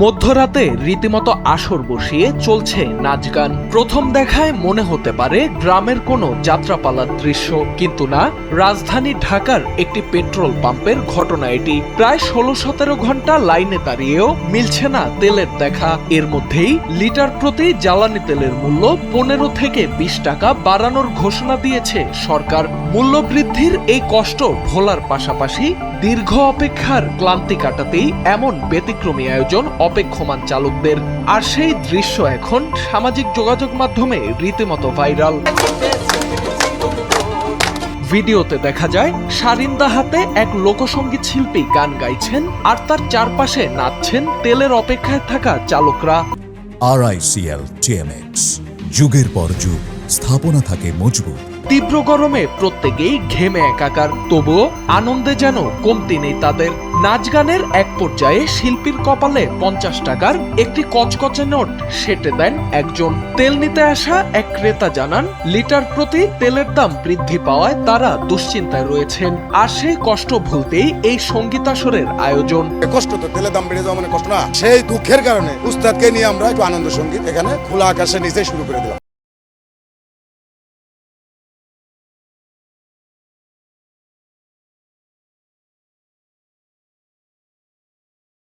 মধ্যরাতে রীতিমতো আসর বসিয়ে চলছে নাচ গান। প্রথম দেখায় মনে হতে পারে গ্রামের কোনো যাত্রাপালার দৃশ্য, কিন্তু না, রাজধানী ঢাকার একটি পেট্রোল পাম্পের ঘটনা এটি। প্রায় 16-17 ঘন্টা লাইনে দাঁড়িয়েও মিলছে না তেলের দেখা। এর মধ্যেই লিটার প্রতি জ্বালানি তেলের মূল্য 15 থেকে 20 টাকা বাড়ানোর ঘোষণা দিয়েছে সরকার। মূল্য বৃদ্ধির এই কষ্ট ভোলার পাশাপাশি দীর্ঘ অপেক্ষার ক্লান্তি কাটাতেই এমন ব্যতিক্রমী আয়োজন অপেক্ষমান চালকদের। আর সেই দৃশ্য এখন সামাজিক যোগাযোগ মাধ্যমে রীতিমতো ভাইরাল। ভিডিওতে দেখা যায় সারিন্দা হাতে এক লোকসঙ্গীত শিল্পী গান গাইছেন, আর তার চারপাশে নাচছেন তেলের অপেক্ষায় থাকা চালকরা। RICL TMX, যুগের পর যুগ স্থাপনা থাকে মজবুত। তীব্র গরমে প্রত্যেকেই ঘেমে একাকার, তবুও আনন্দে যেন কমতি নেই তাদের। নাচ গানের এক পর্যায়ে শিল্পীর কপালে 50 টাকার একটি কচকচে নোট সেঁটে দেন একজন। তেল নিতে আসা এক ক্রেতা জানান, লিটার প্রতি তেলের দাম বৃদ্ধি পাওয়ায় তারা দুশ্চিন্তায় রয়েছেন। আর সেই কষ্ট ভুলতেই এই সঙ্গীতাসরের আয়োজন। কষ্ট তো, তেলের দাম বেড়ে যাওয়া মানে কষ্ট না, সেই দুঃখের কারণে উস্তাদকে নিয়ে আমরা একটু আনন্দ সঙ্গীত এখানে খোলা আকাশের নিচে শুরু করে দিলাম।